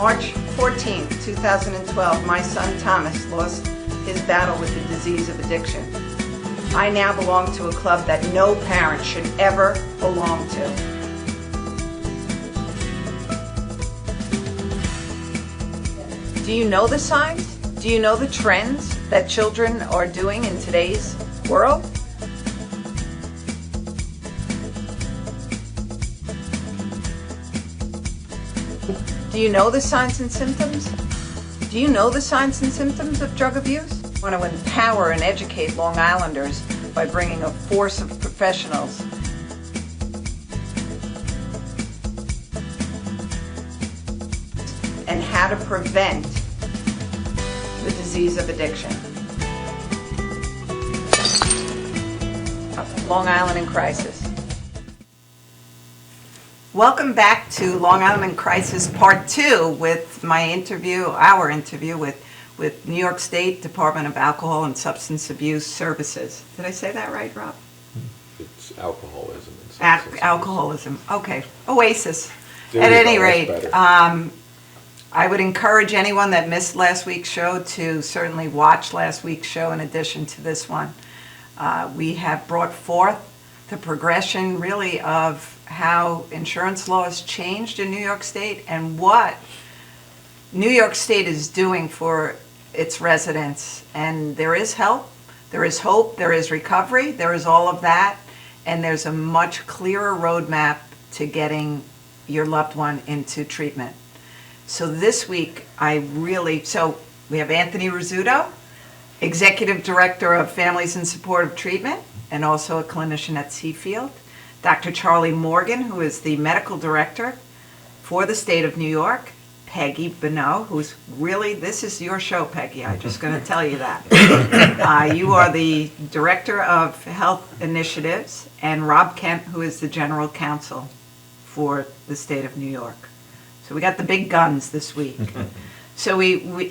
March 14, 2012, my son Thomas lost his battle with the disease of addiction. I now belong to a club that no parent should ever belong to. Do you know the signs? Do you know the trends that children are doing in today's world? Do you know the signs and symptoms? Do you know the signs and symptoms of drug abuse? I want to empower and educate Long Islanders by bringing a force of professionals and how to prevent the disease of addiction. Long Island in Crisis. Welcome back to Long Island in Crisis Part 2 with our interview with New York State Department of Alcohol and Substance Abuse Services. Did I say that right, Rob? It's alcoholism. Alcoholism. Okay. Oasis. At any rate, I would encourage anyone that missed last week's show to certainly watch last week's show in addition to this one. We have brought forth the progression really of how insurance law has changed in New York State and what New York State is doing for its residents. And there is help, there is hope, there is recovery, there is all of that, and there's a much clearer roadmap to getting your loved one into treatment. So this week, we have Anthony Rizzuto, Executive Director of Families in Support of Treatment, and also a clinician at Seafield. Dr. Charlie Morgan, who is the Medical Director for the State of New York. Peggy Bonneau, who's really, this is your show, Peggy, I'm just going to tell you that. You are the Director of Health Initiatives, and Rob Kent, who is the General Counsel for the State of New York. So we got the big guns this week. So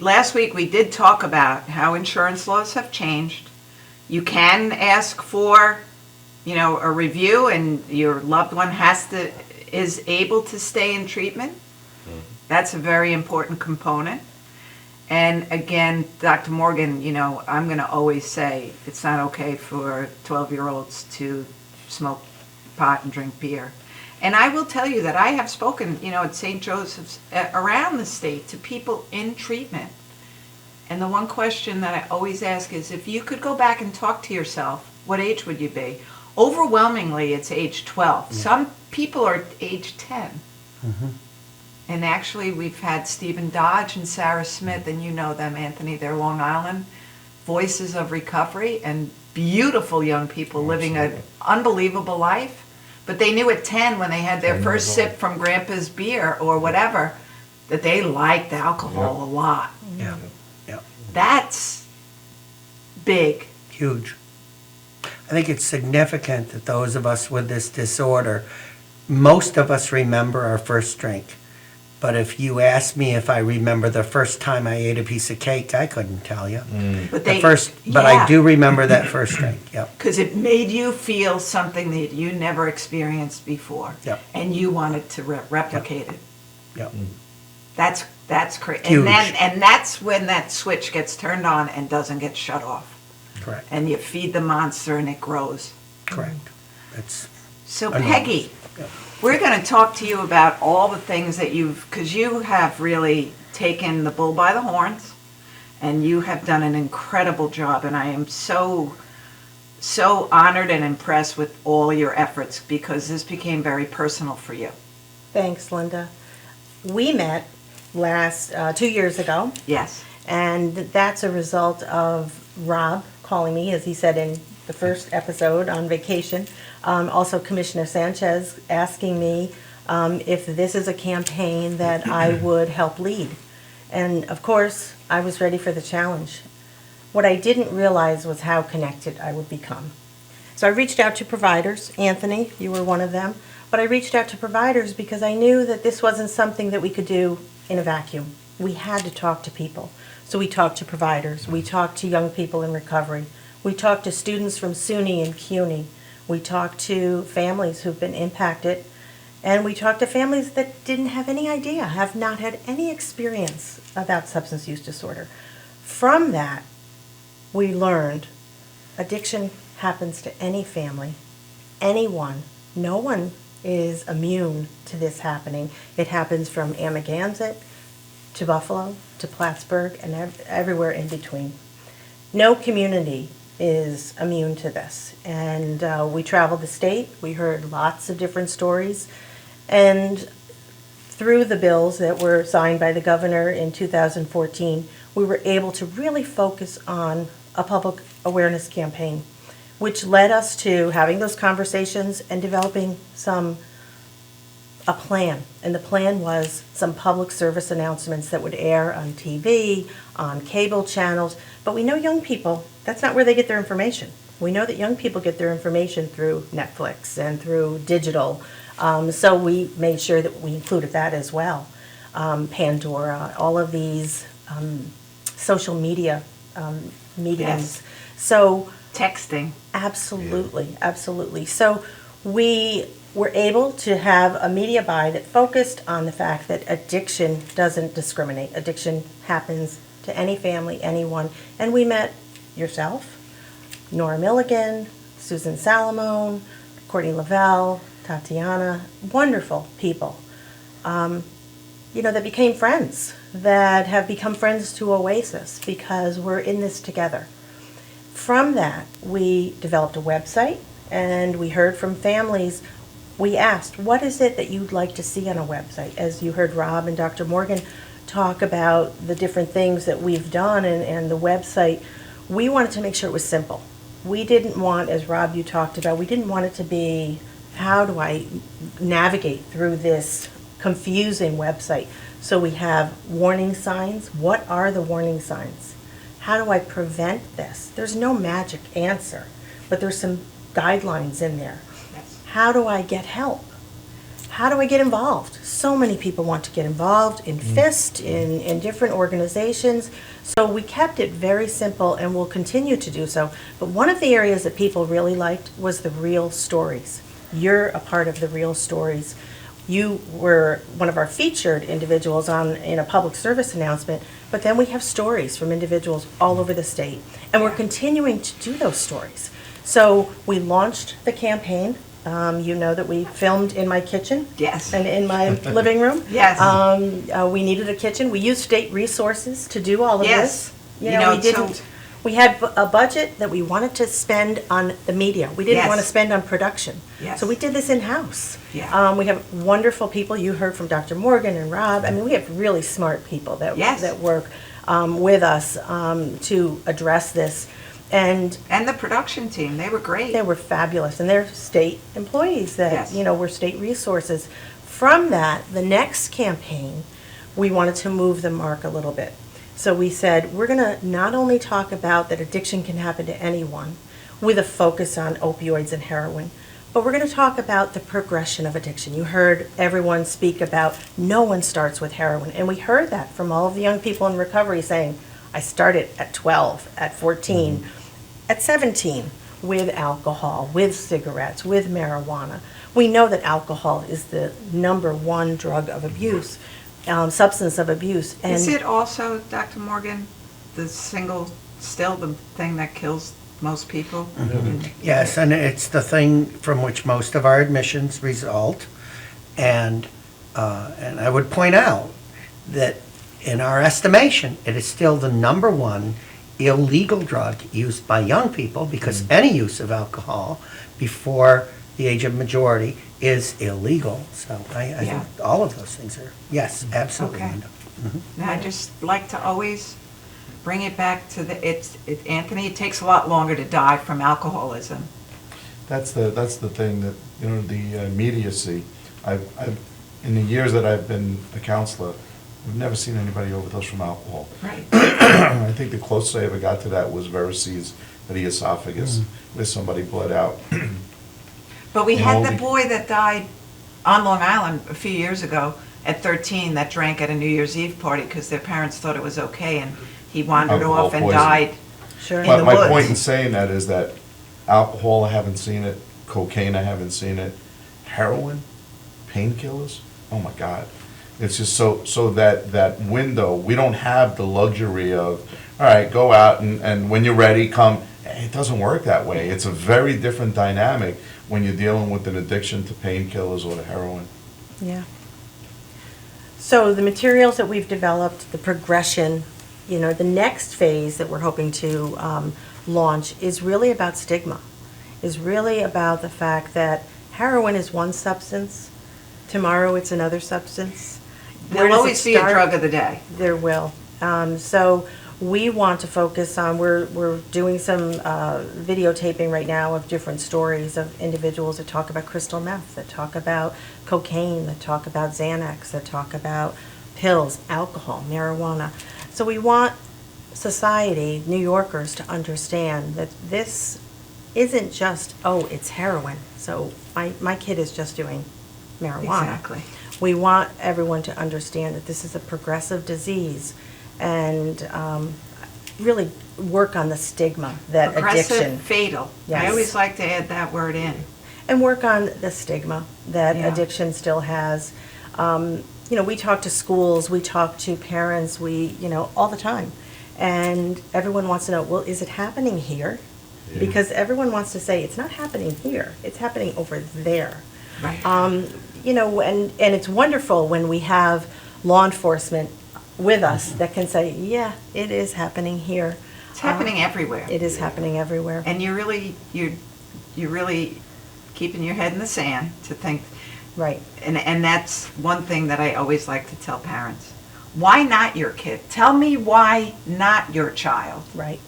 last week we did talk about how insurance laws have changed. You can ask for, a review, and your loved one is able to stay in treatment. That's a very important component. And again, Dr. Morgan, I'm going to always say it's not okay for 12-year-olds to smoke pot and drink beer. And I will tell you that I have spoken, at St. Joseph's, around the state, to people in treatment. And the one question that I always ask is, if you could go back and talk to yourself, what age would you be? Overwhelmingly, it's age 12. Yeah. Some people are age 10. Mm-hmm. And actually, we've had Stephen Dodge and Sarah Smith, and you know them, Anthony. They're Long Island voices of recovery and beautiful young people living an unbelievable life. But they knew at 10, when they had their first sip from Grandpa's beer or whatever, that they liked alcohol a lot. Yeah. Yeah. That's big. Huge. I think it's significant that those of us with this disorder, most of us remember our first drink. But if you ask me if I remember the first time I ate a piece of cake, I couldn't tell you. But I do remember that first drink. Yep. Because it made you feel something that you never experienced before. Yep. And you wanted to replicate it. Yep. That's crazy. Huge. And that's when that switch gets turned on and doesn't get shut off. Correct. And you feed the monster and it grows. Correct. That's so enormous. Peggy, Yep. We're going to talk to you about all the things that because you have really taken the bull by the horns, and you have done an incredible job, and I am so honored and impressed with all your efforts, because this became very personal for you. Thanks, Linda. We met 2 years ago. Yes. And that's a result of Rob calling me, as he said in the first episode, on vacation. Also Commissioner Sanchez asking me if this is a campaign that I would help lead. And of course, I was ready for the challenge. What I didn't realize was how connected I would become. So I reached out to providers. Anthony, you were one of them. But I reached out to providers because I knew that this wasn't something that we could do in a vacuum. We had to talk to people. So we talked to providers. We talked to young people in recovery. We talked to students from SUNY and CUNY. We talked to families who've been impacted. And we talked to families that didn't have any idea, have not had any experience about substance use disorder. From that, we learned addiction happens to any family, anyone. No one is immune to this happening. It happens from Amagansett to Buffalo to Plattsburgh and everywhere in between. No community is immune to this. And we traveled the state. We heard lots of different stories. And through the bills that were signed by the governor in 2014, we were able to really focus on a public awareness campaign, which led us to having those conversations and developing a plan. And the plan was some public service announcements that would air on TV, on cable channels. But we know young people, that's not where they get their information. We know that young people get their information through Netflix and through digital. So we made sure that we included that as well. Pandora, all of these social media mediums. Yes. So Texting. absolutely, absolutely. So we were able to have a media buy that focused on the fact that addiction doesn't discriminate. Addiction happens to any family, anyone. And we met yourself, Nora Milligan, Susan Salamone, Courtney Lavelle, Tatiana, wonderful people, that became friends, that have become friends to Oasis because we're in this together. From that, we developed a website and we heard from families. We asked, what is it that you'd like to see on a website? As you heard Rob and Dr. Morgan talk about the different things that we've done and the website, we wanted to make sure it was simple. We didn't want, as Rob, you talked about, we didn't want it to be, how do I navigate through this confusing website? So we have warning signs. What are the warning signs? How do I prevent this? There's no magic answer, but there's some guidelines in there. Yes. How do I get help? How do I get involved? So many people want to get involved in FIST, in different organizations. So we kept it very simple and will continue to do so. But one of the areas that people really liked was the real stories. You're a part of the real stories. You were one of our featured individuals in a public service announcement, but then we have stories from individuals all over the state. And we're continuing to do those stories. So we launched the campaign. You know that we filmed in my kitchen. Yes. And in my living room. Yes. We needed a kitchen. We used state resources to do all of Yes. this. You know, We had a budget that we wanted to spend on the media. We didn't Yes. want to spend on production. Yes. So we did this in-house. Yeah. We have wonderful people. You heard from Dr. Morgan and Rob. I mean, we have really smart people that Yes. that work with us to address this. And the production team, they were great. they were fabulous, and they're state employees that, Yes. were state resources. From that, the next campaign, we wanted to move the mark a little bit. So we said, we're going to not only talk about that addiction can happen to anyone with a focus on opioids and heroin, but we're going to talk about the progression of addiction. You heard everyone speak about no one starts with heroin, and we heard that from all of the young people in recovery saying, I started at 12, at 14, at 17, with alcohol, with cigarettes, with marijuana. We know that alcohol is the number one drug of abuse, substance of abuse. And Is it also, Dr. Morgan, still the thing that kills most people? Yes, and it's the thing from which most of our admissions result. And I would point out that in our estimation, it is still the number one illegal drug used by young people, because any use of alcohol before the age of majority is illegal. So I Yeah. think all of those things are, yes, absolutely, Okay. Linda. And I just like to always bring it back to Anthony, it takes a lot longer to die from alcoholism. That's the thing that, the immediacy. I've in the years that I've been a counselor, I've never seen anybody overdose from alcohol. Right. I think the closest I ever got to that was varices of the esophagus, where somebody bled out. But we And had all the the- boy that died on Long Island a few years ago at 13 that drank at a New Year's Eve party because their parents thought it was okay, and he wandered Alcohol off and poisoning. died. Sure. In But the my woods. point in saying that is that alcohol, I haven't seen it. Cocaine, I haven't seen it. Heroin, painkillers, oh my God. It's just so that window, we don't have the luxury of, all right, go out and when you're ready, come. It doesn't work that way. It's a very different dynamic when you're dealing with an addiction to painkillers or to heroin. Yeah. So the materials that we've developed, the progression, the next phase that we're hoping to launch is really about stigma, is really about the fact that heroin is one substance, tomorrow it's another substance. Where There'll does it always be a start? drug of the day. There will. So we want to focus on, we're doing some videotaping right now of different stories of individuals that talk about crystal meth, that talk about cocaine, that talk about Xanax, that talk about pills, alcohol, marijuana. So we want society, New Yorkers, to understand that this isn't just, oh, it's heroin, so my kid is just doing marijuana. Exactly. We want everyone to understand that this is a progressive disease and really work on the stigma that Aggressive, addiction. fatal. Yes. I always like to add that word in. And work on the stigma that Yeah. addiction still has. We talk to schools, we talk to parents, all the time. And everyone wants to know, well, is it happening here? Yeah. Because everyone wants to say, it's not happening here, it's happening over there. Right. And it's wonderful when we have law enforcement with us that can say, yeah, it is happening here. It's happening everywhere. It is happening everywhere. And you're really keeping your head in the sand to think, Right. and that's one thing that I always like to tell parents. Why not your kid? Tell me why not your child. Right.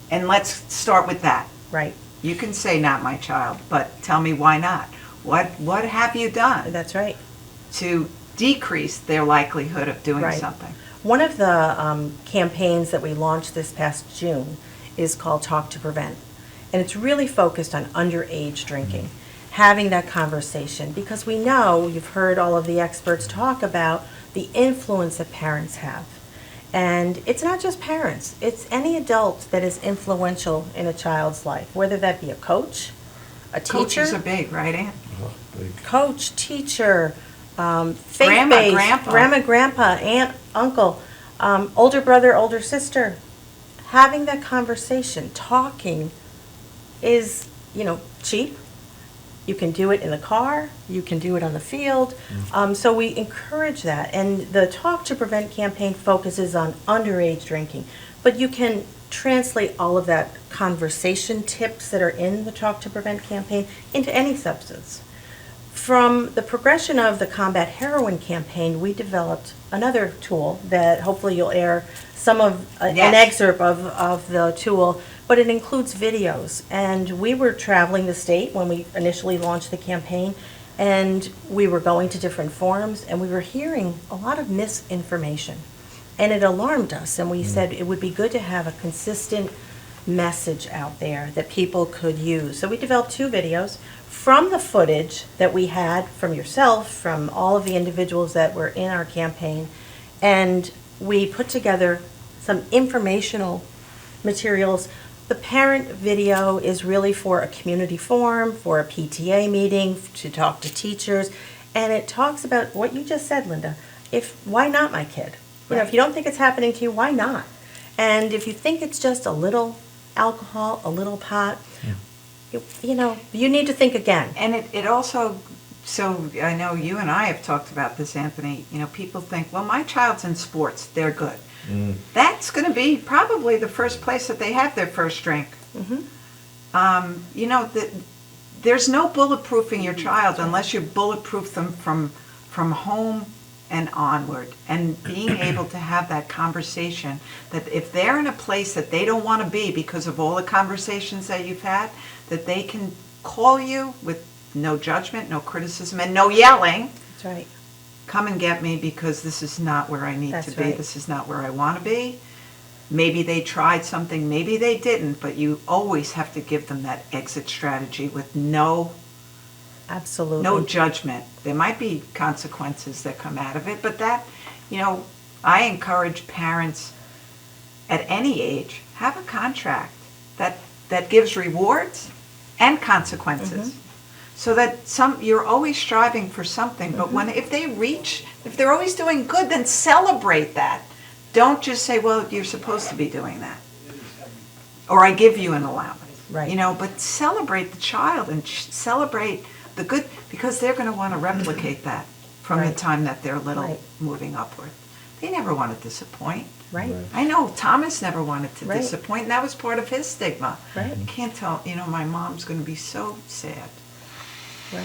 And let's start with that. Right. You can say not my child, but tell me why not. What have you done That's right. to decrease their likelihood of doing Right. something? One of the campaigns that we launched this past June is called Talk to Prevent. And it's really focused on underage drinking, having that conversation, because we know, you've heard all of the experts talk about the influence that parents have. And it's not just parents, it's any adult that is influential in a child's life, whether that be a coach, a teacher. Coaches are big, right, Ann? Oh, big. Coach, teacher, Grandma, faith-based, grandpa. grandpa, aunt, uncle, older brother, older sister. Having that conversation, talking is, cheap. You can do it in the car, you can do it on the field. So we encourage that. And the Talk to Prevent campaign focuses on underage drinking. But you can translate all of that conversation tips that are in the Talk to Prevent campaign into any substance. From the progression of the Combat Heroin campaign, we developed another tool that hopefully you'll air an Yes. excerpt of the tool, but it includes videos. And we were traveling the state when we initially launched the campaign, and we were going to different forums, and we were hearing a lot of misinformation. And it alarmed us, and we said it would be good to have a consistent message out there that people could use. So we developed 2 videos from the footage that we had from yourself, from all of the individuals that were in our campaign, and we put together some informational materials. The parent video is really for a community forum, for a PTA meeting, to talk to teachers, and it talks about what you just said, Linda. Why not my kid? If you don't think it's happening to you, why not? And if you think it's just a little alcohol, a little pot, you need to think again. And it also, so I know you and I have talked about this, Anthony, people think, well, my child's in sports, they're good. That's going to be probably the first place that they have their first drink. There's no bulletproofing your child unless you bulletproof them from home and onward, and being able to have that conversation, that if they're in a place that they don't want to be because of all the conversations that you've had, that they can call you with no judgment, no criticism, and no yelling. That's right. Come and get me because this is not where I need That's to be. right. This is not where I want to be. Maybe they tried something, maybe they didn't, but you always have to give them that exit strategy with no Absolutely. judgment. There might be consequences that come out of it, but that, I encourage parents at any age, have a contract that gives rewards and consequences. So that you're always striving for something, but if they're always doing good, then celebrate that. Don't just say, well, you're supposed to be doing that. Or I give you an allowance. Right. But celebrate the child and celebrate the good, because they're going to want to replicate that from the Right. time that they're little, Right. moving upward. They never want to disappoint. Right. I know Thomas never wanted to Right. disappoint, and that was part of his stigma. Right. You can't tell, my mom's going to be so sad. Right.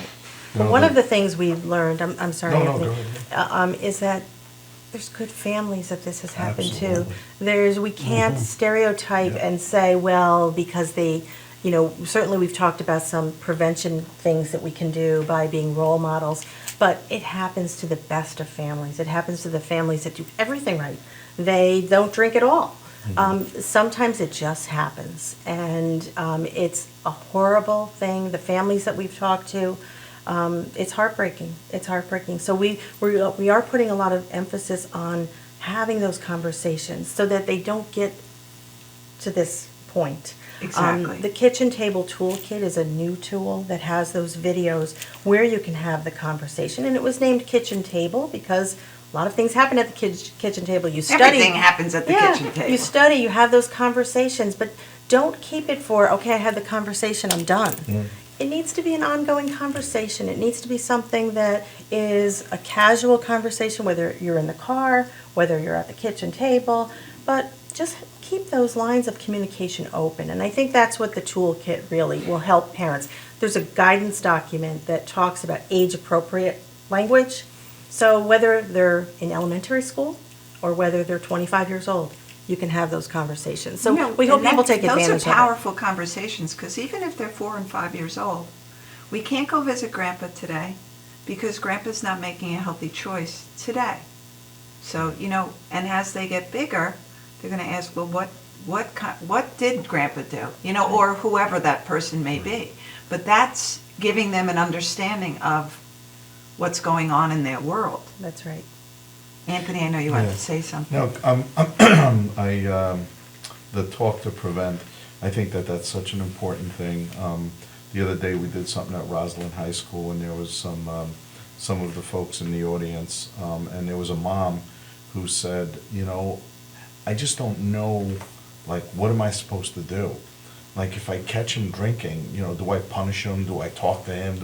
You Well, know, one the- of the things we've learned, I'm sorry, No, no, Anthony, go ahead. is that there's good families that this has happened Absolutely. to. We can't stereotype and say, well, because they, certainly we've talked about some prevention things that we can do by being role models, but it happens to the best of families. It happens to the families that do everything right. They don't drink at all. Sometimes it just happens, and it's a horrible thing. The families that we've talked to, it's heartbreaking. It's heartbreaking. So we are putting a lot of emphasis on having those conversations so that they don't get to this point. Exactly. The kitchen table toolkit is a new tool that has those videos where you can have the conversation, and it was named kitchen table because a lot of things happen at the kitchen table. You study. Everything happens at the kitchen table. You study, you have those conversations, but don't keep it for, okay, I had the conversation, I'm done. It needs to be an ongoing conversation. It needs to be something that is a casual conversation, whether you're in the car, whether you're at the kitchen table, but just keep those lines of communication open. And I think that's what the toolkit really will help parents. There's a guidance document that talks about age-appropriate language. So whether they're in elementary school or whether they're 25 years old, you can have those conversations. So we hope people take advantage of it. Those are powerful conversations, because even if they're 4 and 5 years old, we can't go visit Grandpa today because Grandpa's not making a healthy choice today. So, and as they get bigger, they're going to ask, well, what did Grandpa do? Or whoever that person may be. But that's giving them an understanding of what's going on in their world. That's right. Anthony, I know you wanted Yeah. to say something. No, the talk to prevent, I think that's such an important thing. The other day, we did something at Roslyn High School, and there was some of the folks in the audience, and there was a mom who said, I just don't know, what am I supposed to do? If I catch him drinking, do I punish him? Do I talk to him?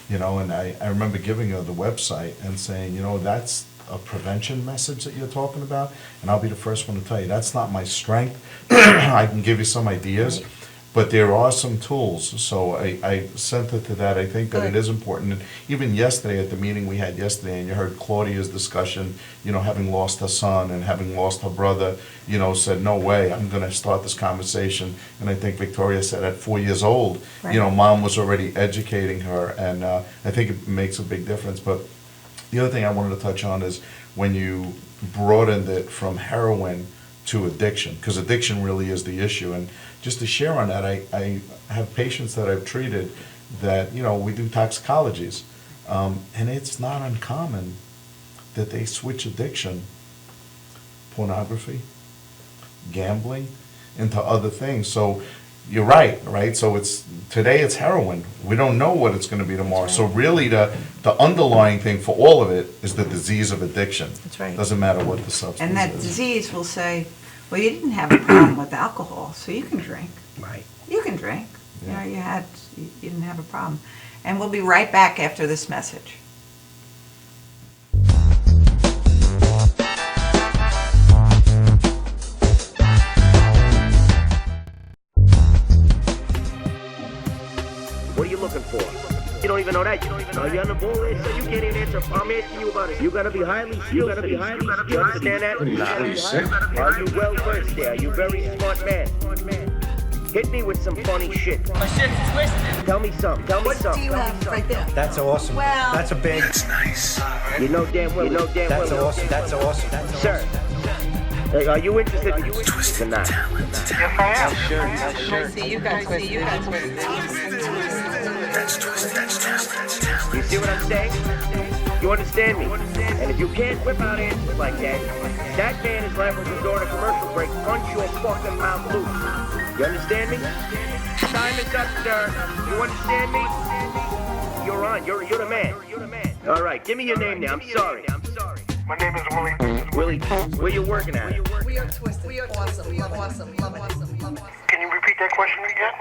And I remember giving her the website and saying, that's a prevention message that you're talking about, and I'll be the first one to tell you, that's not my strength. I can give you some ideas, but there are some tools, so I sent it to that. I think that it is important, and even yesterday at the meeting we had yesterday, and you heard Claudia's discussion, having lost her son and having lost her brother, said, no way, I'm gonna start this conversation, and I think Victoria said at 4 years old, Right. Mom was already educating her, and I think it makes a big difference. But the other thing I wanted to touch on is when you broadened it from heroin to addiction, because addiction really is the issue. And just to share on that, I have patients that I've treated that, we do toxicologies, and it's not uncommon that they switch addiction, pornography, gambling, into other things. So you're right? So today it's heroin. We don't know what it's going to be tomorrow. So really the underlying thing for all of it is the disease of addiction. That's right. Doesn't matter what the substance And that is. disease will say, well, you didn't have a problem with alcohol, so you can drink. Right. You can drink. Yeah. You didn't have a problem. And we'll be right back after this message. What are you looking for? You don't even know that. Are you on the ball list? You can't even answer. I'm asking you about it. You gotta be highly skilled. You understand that? Are you well versed there? Are you very smart man? Hit me with some funny shit. My shit's twisted. Tell me something. What do you have right there? That's awesome. Well- That's a big, You know damn well. that's awesome, that's awesome. Sir, are you interested in twisted or not? See, you got twisted. You see what I'm saying? You understand me? And if you can't whip out answers like that, that man is liable to during a commercial break punch your fucking mouth loose. You understand me? Time is up, sir. You understand me? You're on. You're the man. All right, give me your name now. I'm sorry. My name is Willie. Willie, where you working at? We are twisted. We are awesome. We are awesome. Love it. Love it. Can you repeat that question again?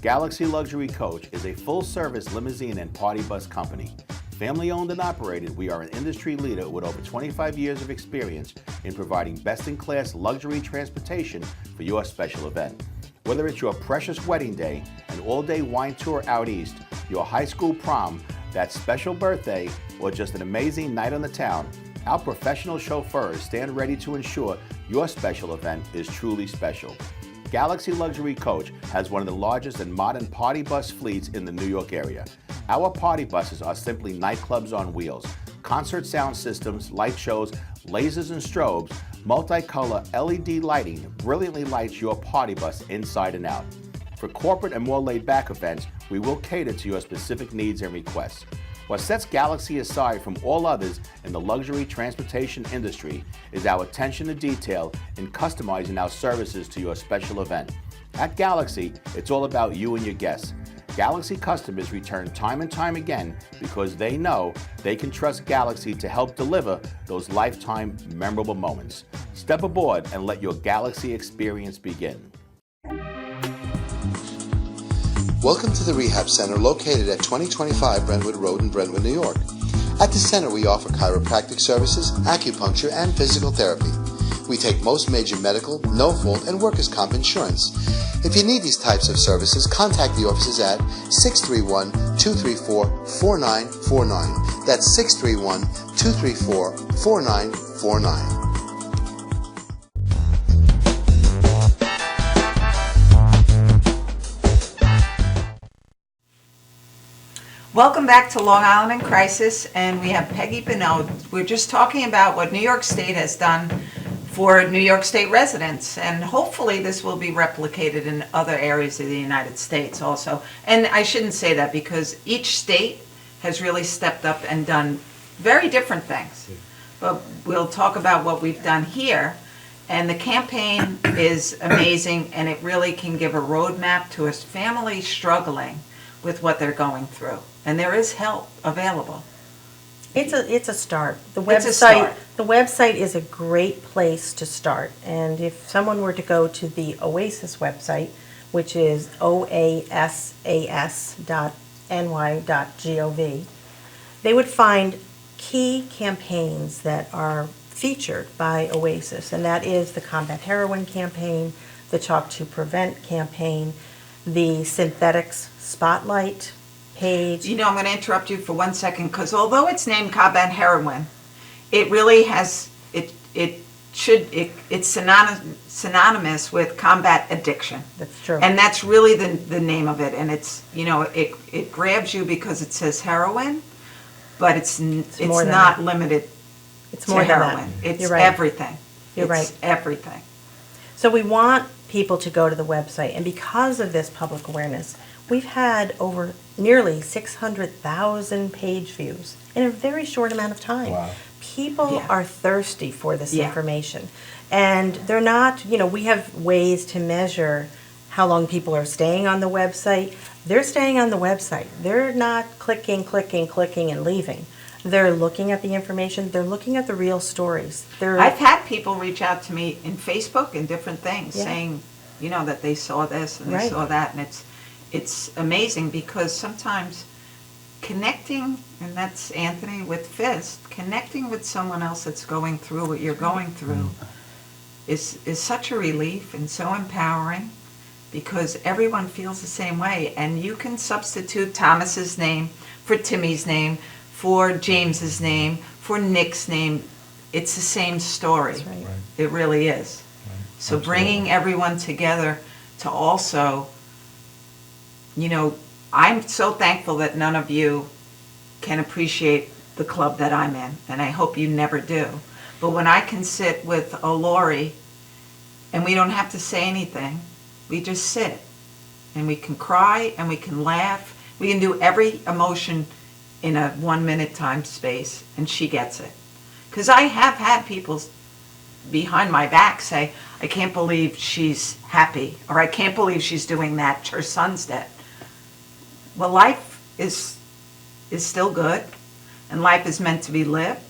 Galaxy Luxury Coach is a full-service limousine and party bus company. Family-owned and operated, we are an industry leader with over 25 years of experience in providing best-in-class luxury transportation for your special event. Whether it's your precious wedding day, an all-day wine tour out east, your high school prom, that special birthday, or just an amazing night on the town, our professional chauffeurs stand ready to ensure your special event is truly special. Galaxy Luxury Coach has one of the largest and modern party bus fleets in the New York area. Our party buses are simply nightclubs on wheels. Concert sound systems, light shows, lasers and strobes, multicolor LED lighting brilliantly lights your party bus inside and out. For corporate and more laid-back events, we will cater to your specific needs and requests. What sets Galaxy aside from all others in the luxury transportation industry is our attention to detail in customizing our services to your special event. At Galaxy, it's all about you and your guests. Galaxy customers return time and time again because they know they can trust Galaxy to help deliver those lifetime memorable moments. Step aboard and let your Galaxy experience begin. Welcome to the Rehab Center located at 2025 Brentwood Road in Brentwood, New York. At the center we offer chiropractic services, acupuncture, and physical therapy. We take most major medical, no-fault, and workers' comp insurance. If you need these types of services, contact the offices at 631-234-4949. That's 631-234-4949. Welcome back to Long Island in Crisis, and we have Peggy Bonneau. We're just talking about what New York State has done for New York State residents, and hopefully this will be replicated in other areas of the United States also. And I shouldn't say that because each state has really stepped up and done very different things. But we'll talk about what we've done here. And the campaign is amazing, and it really can give a roadmap to a family struggling with what they're going through. And there is help available. It's a start. The It's a start. website is a great place to start. And if someone were to go to the Oasis website, which is oasas.ny.gov, they would find key campaigns that are featured by Oasis, and that is the Combat Heroin campaign, the Talk to Prevent campaign, the Synthetics Spotlight page. You know, I'm going to interrupt you for 1 second, because although it's named Combat Heroin, it really has, it's synonymous with combat addiction. That's true. And that's really the name of it. And it's, you know, it grabs you because it says heroin, but it's more than not that. limited It's to more than heroin. that. It's You're right. everything. You're It's right. everything. So we want people to go to the website, and because of this public awareness, we've had over nearly 600,000 page views in a very short amount of time. Wow. People Yeah. are thirsty for this Yeah. information, and they're not, we have ways to measure how long people are staying on the website. They're staying on the website. They're not clicking, and leaving. They're looking at the information. They're looking at the real stories. I've had people reach out to me in Facebook and different things Yeah. saying, you know, that they saw this and they Right. saw that, and it's amazing because sometimes connecting, and that's Anthony with Fist, connecting with someone else that's going through what you're going through is such a relief and so empowering because everyone feels the same way, and you can substitute Thomas's name for Timmy's name, for James's name, for Nick's name. It's the same story. That's right. It really is. So bringing everyone together to also, I'm so thankful that none of you can appreciate the club that I'm in, and I hope you never do. But when I can sit with a Lori and we don't have to say anything, we just sit and we can cry and we can laugh. We can do every emotion in a 1 minute time space, and she gets it. Because I have had people behind my back say, I can't believe she's happy, or I can't believe she's doing that, her son's dead. Well, life is still good, and life is meant to be lived,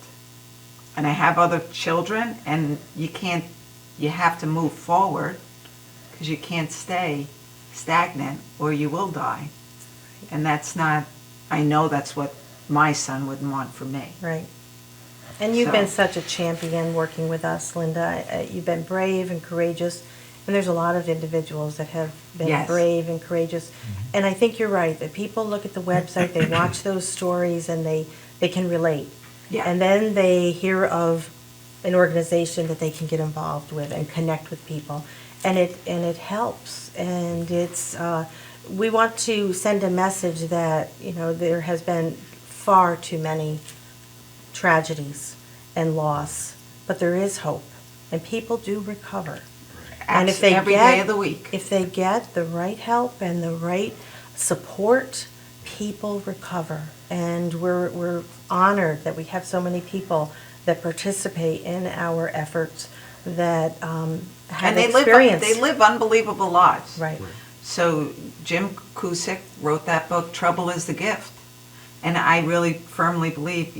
and I have other children, and you have to move forward, because you can't stay stagnant or you will die. And that's not, I know that's what my son wouldn't want for me. Right. And you've been such a champion working with us, Linda. You've been brave and courageous, and there's a lot of individuals that have been brave and courageous. And I think you're right, that people look at the website, they watch those stories, and they can relate. Yeah. And then they hear of an organization that they can get involved with and connect with people. And it helps. And it's we want to send a message that, there has been far too many tragedies and loss, but there is hope, and people do recover. And if they every day of the week. If they get the right help and the right support, people recover. And we're honored that we have so many people that participate in our efforts that have experience. They live unbelievable lives. Right. So Jim Cusick wrote that book, Trouble is the Gift. And I really firmly believe,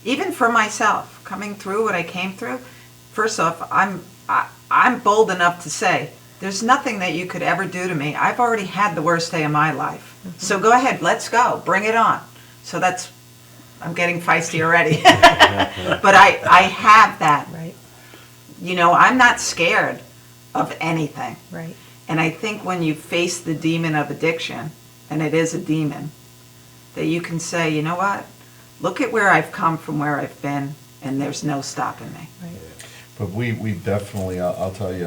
even for myself, coming through what I came through, first off, I'm bold enough to say, there's nothing that you could ever do to me. I've already had the worst day of my life. Mm-hmm. So go ahead, let's go, bring it on. So I'm getting feisty already. But I have that. Right. I'm not scared of anything. Right. And I think when you face the demon of addiction, and it is a demon, that you can say, you know what? Look at where I've come from where I've been, and there's no stopping me. Right. But we definitely, I'll tell you,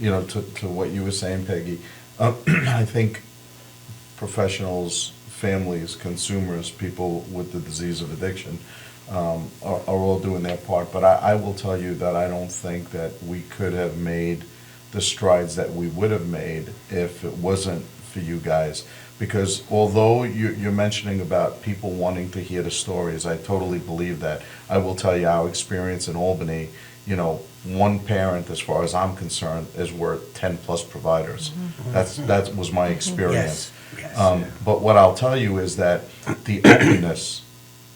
to what you were saying, Peggy, I think professionals, families, consumers, people with the disease of addiction are all doing their part. But I will tell you that I don't think that we could have made the strides that we would have made if it wasn't for you guys. Because although you're mentioning about people wanting to hear the stories, I totally believe that. I will tell you our experience in Albany, one parent, as far as I'm concerned, is worth 10 plus providers. Mm-hmm. That was my experience. Yes. But what I'll tell you is that the openness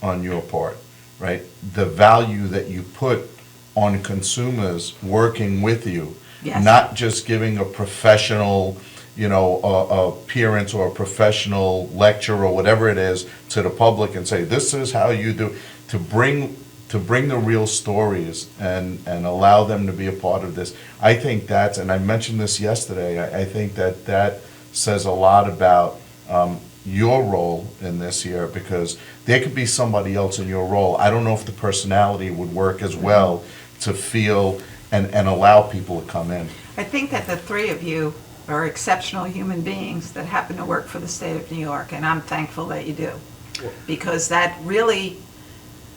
on your part, right? The value that you put on consumers working with you, not just giving a professional, appearance or a professional lecture or whatever it is to the public and say, this is how you do, to bring the real stories and allow them to be a part of this. I think and I mentioned this yesterday, I think that says a lot about your role in this here, because there could be somebody else in your role. I don't know if the personality would work as well to feel and allow people to come in. I think that the three of you are exceptional human beings that happen to work for the state of New York, and I'm thankful that you do. Because that really,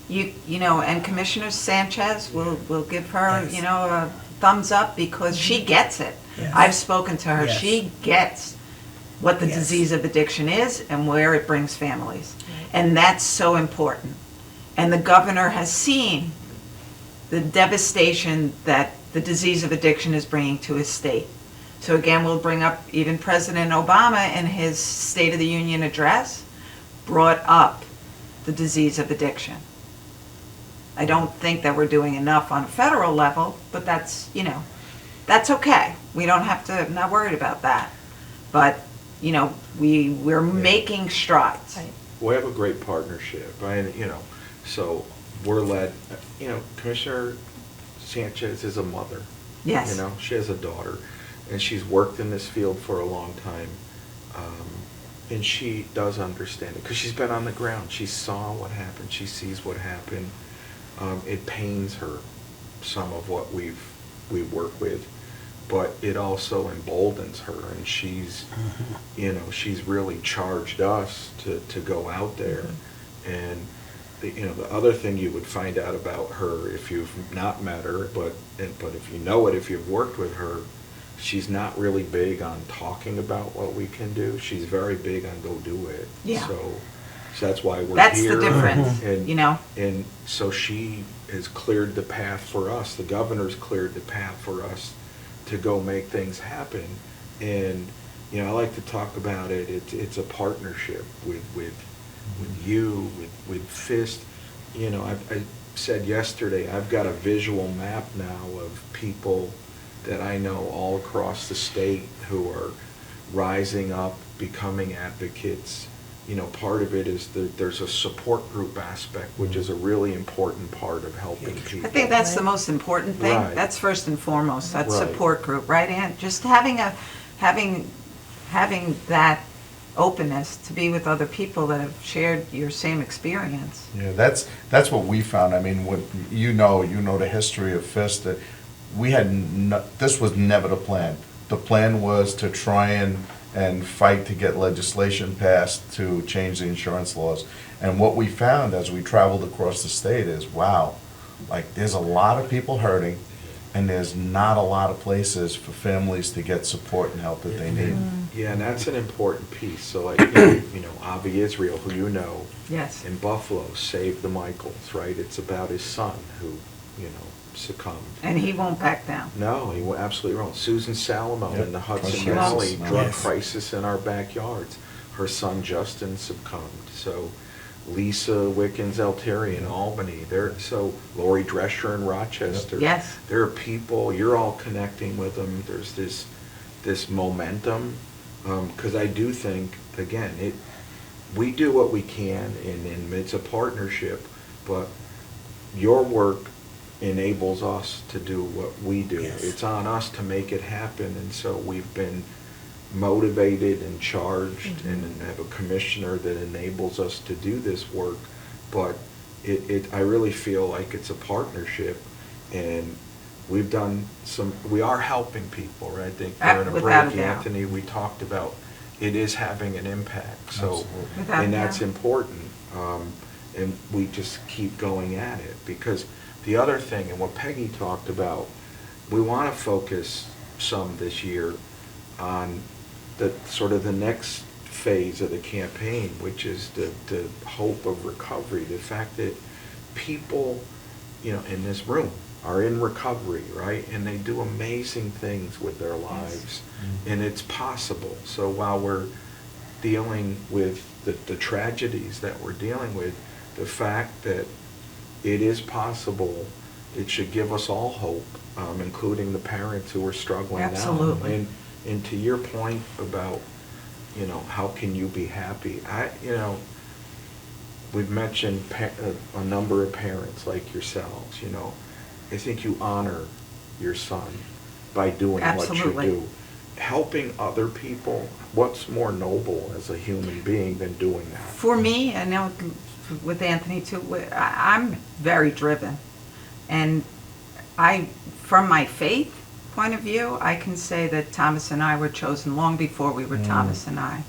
and Commissioner Sanchez will give her, a thumbs up, because she gets it. Yes. I've spoken to her. Yes. She gets what the disease of addiction is and where it brings families. And that's so important. And the governor has seen the devastation that the disease of addiction is bringing to his state. So again, we'll bring up even President Obama in his State of the Union address brought up the disease of addiction. I don't think that we're doing enough on a federal level, but that's okay. We don't have to, I'm not worried about that. But, we're making strides. Right. We have a great partnership, and, so we're led, Commissioner Sanchez is a mother. Yes. She has a daughter, and she's worked in this field for a long time, and she does understand it, because she's been on the ground. She saw what happened. She sees what happened. It pains her, some of what we've we work with, but it also emboldens her, and she's, she's really charged us to go out there. And the other thing you would find out about her if you've not met her, but if you know it, if you've worked with her, she's not really big on talking about what we can do. She's very big on go do it. Yeah. So that's why we're That's here. the difference, And, know? And so she has cleared the path for us. The governor's cleared the path for us to go make things happen. And, I like to talk about it. It's a partnership with you, with FIST. I said yesterday, I've got a visual map now of people that I know all across the state who are rising up, becoming advocates. Part of it is there's a support group aspect, which is a really important part of helping people. I think that's the most important thing. Right. That's first and foremost, that Right. support group, right, Ann? Just having that openness to be with other people that have shared your same experience. Yeah, that's what we found. I mean, what you know the history of FIST. That we had this was never the plan. The plan was to try and fight to get legislation passed to change the insurance laws. And what we found as we traveled across the state is, wow, like there's a lot of people hurting, and there's not a lot of places for families to get support and help that they need. Yeah, and that's an important piece. So like, Avi Israel, who Yes. in Buffalo, saved the Michaels, right? It's about his son who, succumbed. And he won't back down. No, he absolutely wrong. Susan Salamo Yep. in the Hudson She Valley, won't. drug Yes. crisis in our backyards. Her son Justin succumbed. So Lisa Wickens Altieri in Albany. So Lori Drescher in Rochester. Yes. There are people, you're all connecting with them. There's this momentum. Because I do think, again, we do what we can, and it's a partnership, but your work enables us to do what we do. Yes. It's on us to make it happen, and so we've been motivated and charged and have a commissioner that enables us to do this work. But I really feel like it's a partnership, and we are helping people, right? I think during a Without a break, doubt. Anthony, we talked about it is having an impact. So, Absolutely. Without a and that's doubt. important. And we just keep going at it, because the other thing, and what Peggy talked about, we want to focus some this year on the sort of the next phase of the campaign, which is the hope of recovery. The fact that people, in this room are in recovery, right? And they do amazing things with their lives, and it's possible. So while we're dealing with the tragedies that we're dealing with, the fact that it is possible, it should give us all hope, including the parents who are struggling now. Absolutely. And to your point about, how can you be happy? We've mentioned a number of parents like yourselves, I think you honor your son by doing Absolutely. what you do. Helping other people, what's more noble as a human being than doing that? For me, I know with Anthony too, I'm very driven. And from my faith point of view, I can say that Thomas and I were chosen long before we were Thomas and I.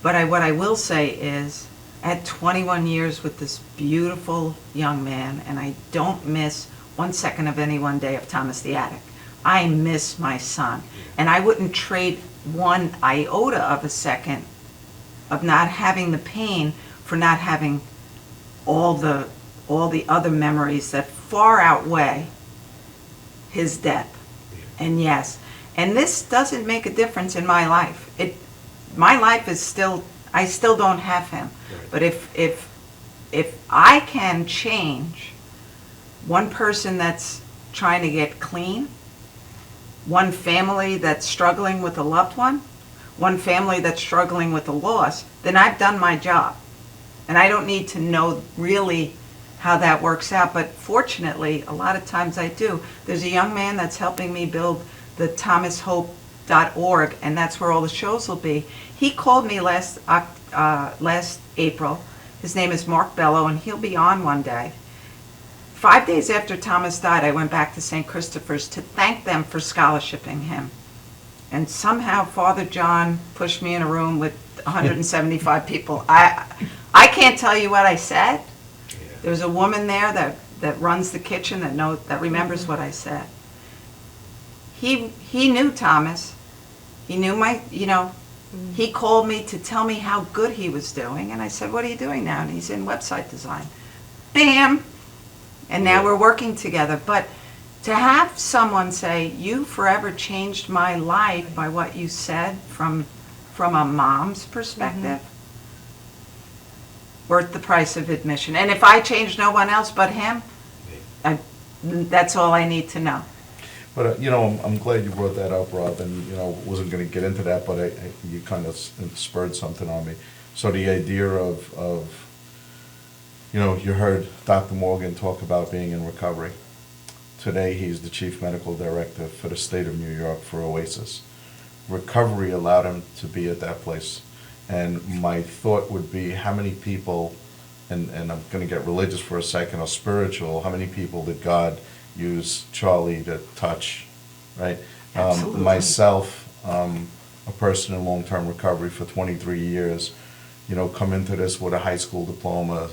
But what I will say is, I had 21 years with this beautiful young man, and I don't miss 1 second of any one day of Thomas the Attic. I miss my son. And I wouldn't trade one iota of a second of not having the pain for not having all the other memories that far outweigh his death. And yes, and this doesn't make a difference in my life. My life is still, I still don't have him. Right. But if I can change one person that's trying to get clean, one family that's struggling with a loved one family that's struggling with a loss, then I've done my job. And I don't need to know really how that works out, but fortunately, a lot of times I do. There's a young man that's helping me build the thomashope.org, and that's where all the shows will be. He called me last April. His name is Mark Bello, and he'll be on one day. 5 days after Thomas died, I went back to St. Christopher's to thank them for scholarshiping him. And somehow Father John pushed me in a room with 175 people. I can't tell you what I said. There's a woman there that runs the kitchen that remembers what I said. He knew Thomas. He knew he called me to tell me how good he was doing. And I said, what are you doing now? And he's in website design. Bam! And now we're working together. But to have someone say, you forever changed my life by what you said from a mom's perspective, worth the price of admission. And if I changed no one else but him, that's all I need to know. But, I'm glad you brought that up, Rob, and, wasn't going to get into that, but you kind of spurred something on me. So the idea of you heard Dr. Morgan talk about being in recovery. Today, he's the Chief Medical Director for the state of New York for Oasis. Recovery allowed him to be at that place. And my thought would be how many people, and I'm going to get religious for a second, or spiritual, how many people did God use Charlie to touch, right? Myself, a person in long-term recovery for 23 years, come into this with a high school diploma,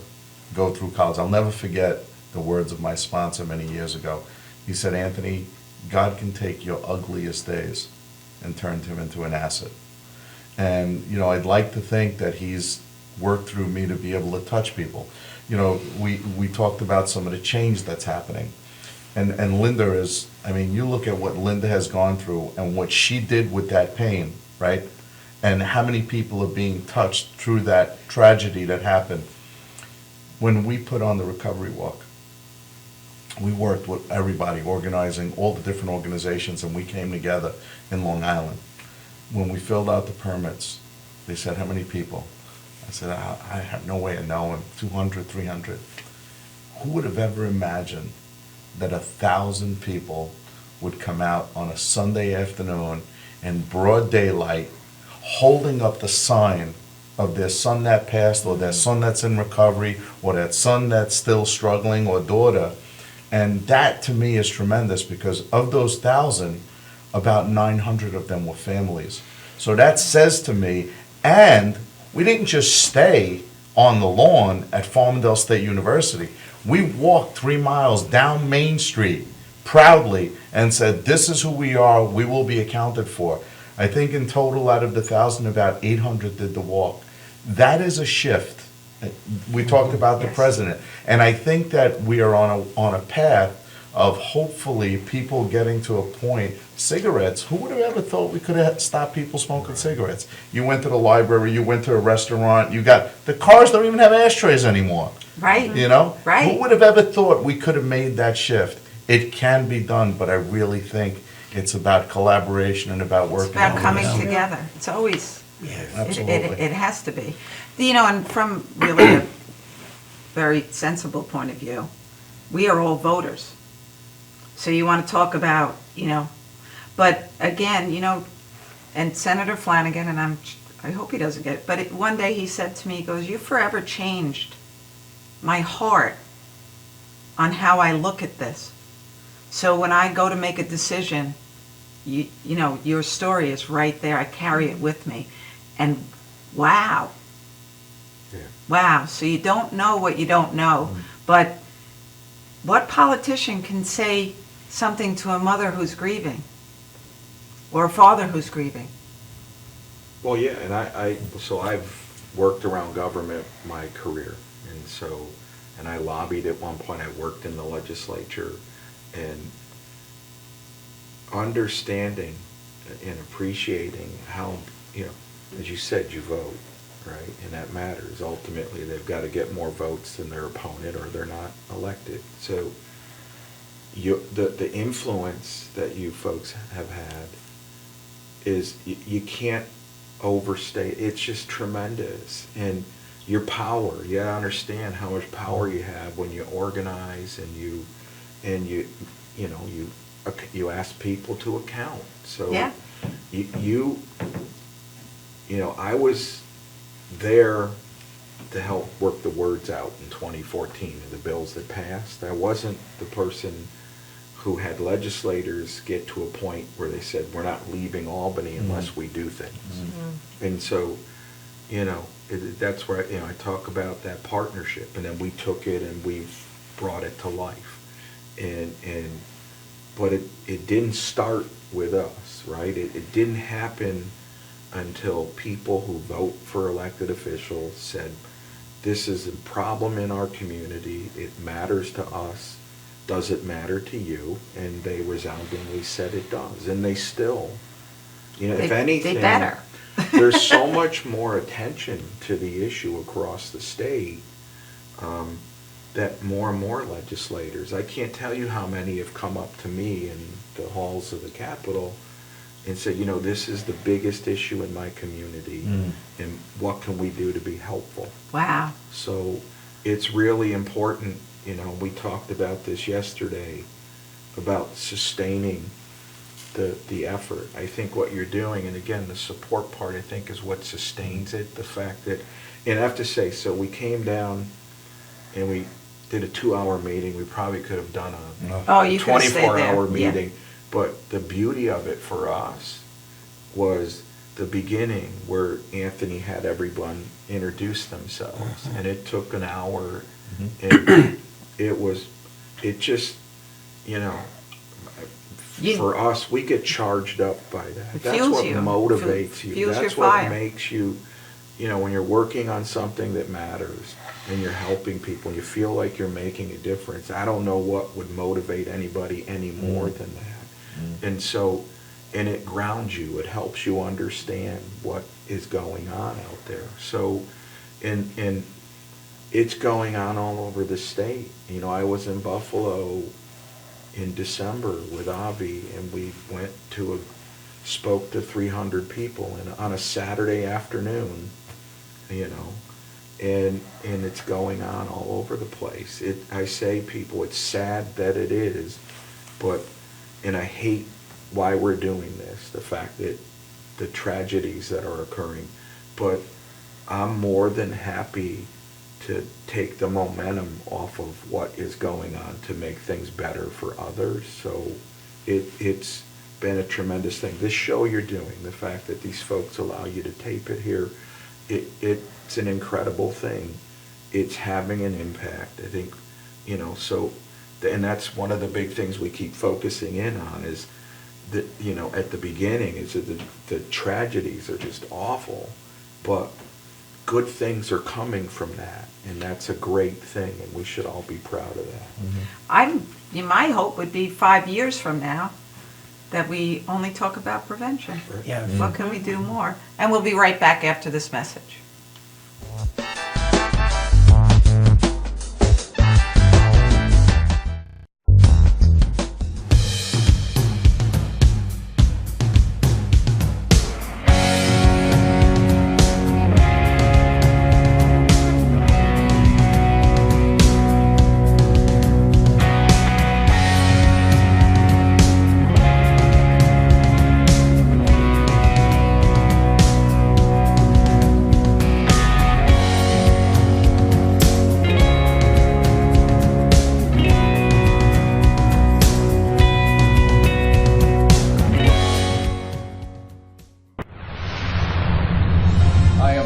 go through college. I'll never forget the words of my sponsor many years ago. He said, Anthony, God can take your ugliest days and turn them into an asset. And, I'd like to think that he's worked through me to be able to touch people. We talked about some of the change that's happening. And Linda is, you look at what Linda has gone through and what she did with that pain, right? And how many people are being touched through that tragedy that happened. When we put on the recovery walk, we worked with everybody, organizing all the different organizations, and we came together in Long Island. When we filled out the permits, they said, how many people? I said, I have no way of knowing, 200, 300. Who would have ever imagined that 1,000 people would come out on a Sunday afternoon in broad daylight, holding up the sign of their son that passed, or their son that's in recovery, or that son that's still struggling, or daughter. And that to me is tremendous, because of those 1,000, about 900 of them were families. So that says to me, and we didn't just stay on the lawn at Farmingdale State University. We walked 3 miles down Main Street proudly and said, this is who we are, we will be accounted for. I think in total out of the 1,000, about 800 did the walk. That is a shift. We talked about the president. And I think that we are on a path of hopefully people getting to a point. Cigarettes, who would have ever thought we could have stopped people smoking cigarettes? You went to the library, you went to a restaurant, the cars don't even have ashtrays anymore. Right. Right. Who would have ever thought we could have made that shift? It can be done, but I really think it's about collaboration and about working. It's about coming together. It's always, absolutely. It has to be. And from really a very sensible point of view, we are all voters. So you want to talk about, but again, and Senator Flanagan, and I hope he doesn't get it, but one day he said to me, he goes, you forever changed my heart on how I look at this. So when I go to make a decision, your story is right there. I carry it with me. And wow. Yeah. Wow. So you don't know what you don't know. But what politician can say something to a mother who's grieving or a father who's grieving? Well, yeah, and I've worked around government my career, and I lobbied at one point. I worked in the legislature, and understanding and appreciating how, as you said, you vote, right? And that matters. Ultimately, they've got to get more votes than their opponent, or they're not elected. So the influence that you folks have had is, you can't overstate. It's just tremendous. And your power, you understand how much power you have when you organize and you ask people to account. So yeah. I was there to help work the words out in 2014 of the bills that passed. I wasn't the person who had legislators get to a point where they said, we're not leaving Albany unless we do things. And so, that's where, I talk about that partnership, and then we took it and we've brought it to life. But it didn't start with us, right? It didn't happen until people who vote for elected officials said, this is a problem in our community, it matters to us, does it matter to you? And they resoundingly said it does, and they still, if anything, they better. There's so much more attention to the issue across the state, that more and more legislators, I can't tell you how many have come up to me in the halls of the Capitol and said, this is the biggest issue in my community, and what can we do to be helpful? Wow. So it's really important, we talked about this yesterday, about sustaining the effort. I think what you're doing, and again, the support part, I think, is what sustains it. The fact that, and I have to say, so we came down and we did a 2-hour meeting. We probably could have done a 24-hour meeting. Yeah. But the beauty of it for us was the beginning where Anthony had everyone introduce themselves, and it took an hour, and it just, for us, we get charged up by that. That's what motivates you. That's what makes you, when you're working on something that matters and you're helping people and you feel like you're making a difference. I don't know what would motivate anybody any more than that. And so, and it grounds you. It helps you understand what is going on out there. So, and it's going on all over the state. I was in Buffalo in December with Avi, and we went spoke to 300 people on a Saturday afternoon, and it's going on all over the place. I say, people, it's sad that it is, and I hate why we're doing this, the fact that the tragedies that are occurring, but I'm more than happy to take the momentum off of what is going on to make things better for others. So it's been a tremendous thing. This show you're doing, the fact that these folks allow you to tape it here, it's an incredible thing. It's having an impact, I think, and that's one of the big things we keep focusing in on is that, at the beginning is that the tragedies are just awful, but good things are coming from that, and that's a great thing, and we should all be proud of that. My hope would be 5 years from now that we only talk about prevention. Right. Yeah. What can we do more? And we'll be right back after this message.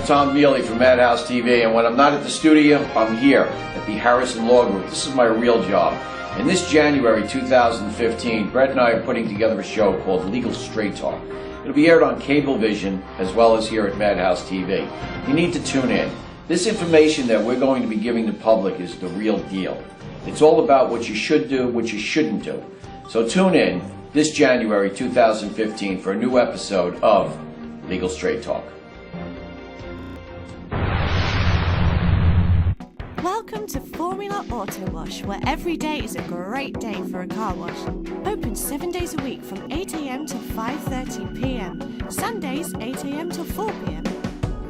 Tom Mealy from Madhousetv, and when I'm not at the studio, I'm here at the Harrison Law Group. This is my real job. And this January 2015, Brett and I are putting together a show called Legal Straight Talk. It'll be aired on Cablevision as well as here at Madhousetv. You need to tune in. This information that we're going to be giving the public is the real deal. It's all about what you should do, what you shouldn't do. So tune in this January 2015 for a new episode of Legal Straight Talk. Welcome to Formula Auto Wash, where every day is a great day for a car wash. Open 7 days a week from 8 a.m. till 5:30 p.m. Sundays 8 a.m. till 4 p.m.